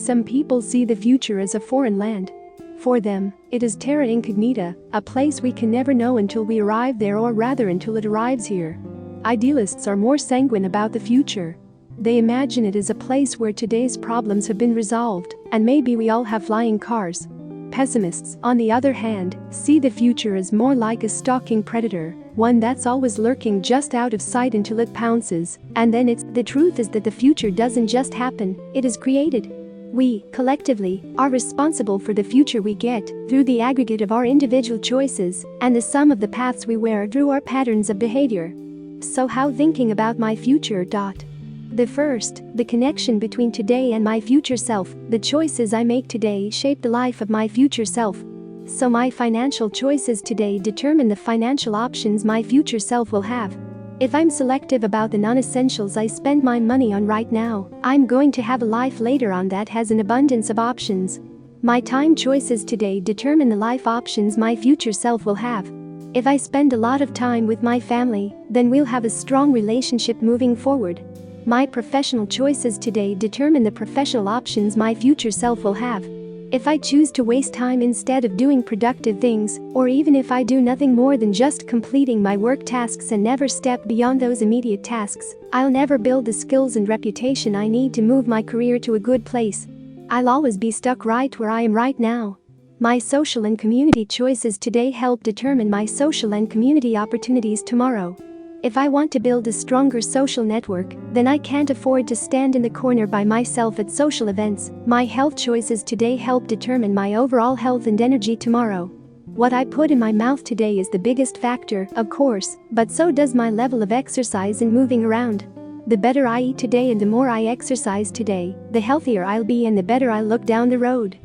Some people see the future as a foreign land. For them, it is terra incognita, a place we can never know until we arrive there, or rather until it arrives here. Idealists are more sanguine about the future. They imagine it as a place where today's problems have been resolved, and maybe we all have flying cars. Pessimists, on the other hand, see the future as more like a stalking predator, one that's always lurking just out of sight until it pounces, and then the truth is that the future doesn't just happen, it is created. We, collectively, are responsible for the future we get through the aggregate of our individual choices and the sum of the paths we wear through our patterns of behavior. So how thinking about my future? The connection between today and my future self. The choices I make today shape the life of my future self. So my financial choices today determine the financial options my future self will have. If I'm selective about the non-essentials I spend my money on right now, I'm going to have a life later on that has an abundance of options. My time choices today determine the life options my future self will have. If I spend a lot of time with my family, then we'll have a strong relationship moving forward. My professional choices today determine the professional options my future self will have. If I choose to waste time instead of doing productive things, or even if I do nothing more than just completing my work tasks and never step beyond those immediate tasks, I'll never build the skills and reputation I need to move my career to a good place. I'll always be stuck right where I am right now. My social and community choices today help determine my social and community opportunities tomorrow. If I want to build a stronger social network, then I can't afford to stand in the corner by myself at social events. My health choices today help determine my overall health and energy tomorrow. What I put in my mouth today is the biggest factor, of course, but so does my level of exercise and moving around. The better I eat today and the more I exercise today, the healthier I'll be and the better I'll look down the road.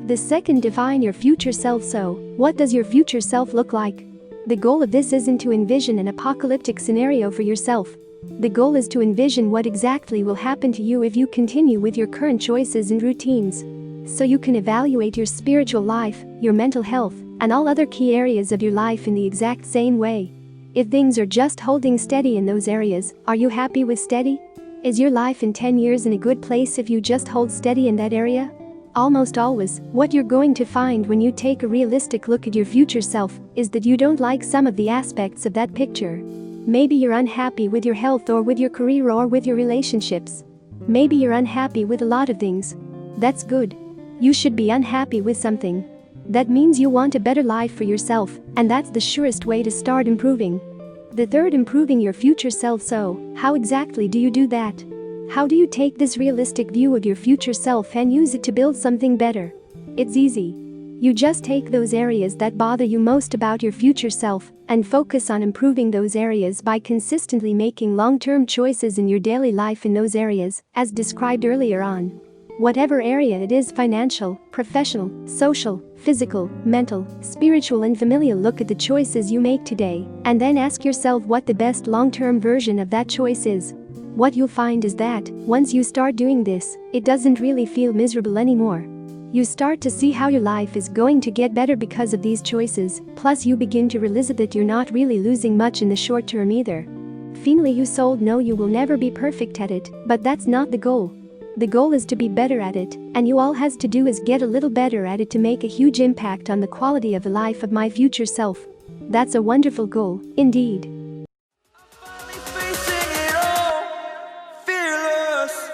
The second, define your future self. So, what does your future self look like? The goal of this isn't to envision an apocalyptic scenario for yourself. The goal is to envision what exactly will happen to you if you continue with your current choices and routines. So you can evaluate your spiritual life, your mental health, and all other key areas of your life in the exact same way. If things are just holding steady in those areas, are you happy with steady? Is your life in 10 years in a good place if you just hold steady in that area? Almost always, what you're going to find when you take a realistic look at your future self is that you don't like some of the aspects of that picture. Maybe you're unhappy with your health or with your career or with your relationships. Maybe you're unhappy with a lot of things. That's good. You should be unhappy with something. That means you want a better life for yourself, and that's the surest way to start improving. The third, improving your future self. So, how exactly do you do that? How do you take this realistic view of your future self and use it to build something better? It's easy. You just take those areas that bother you most about your future self and focus on improving those areas by consistently making long-term choices in your daily life in those areas, as described earlier on. Whatever area it is, financial, professional, social, physical, mental, spiritual and familial, look at the choices you make today and then ask yourself what the best long-term version of that choice is. What you'll find is that, once you start doing this, it doesn't really feel miserable anymore. You start to see how your life is going to get better because of these choices, plus you begin to realize that you're not really losing much in the short term either. Finally, you sold. No, you will never be perfect at it, but that's not the goal. The goal is to be better at it, and you all has to do is get a little better at it to make a huge impact on the quality of the life of my future self. That's a wonderful goal, indeed. Fearless.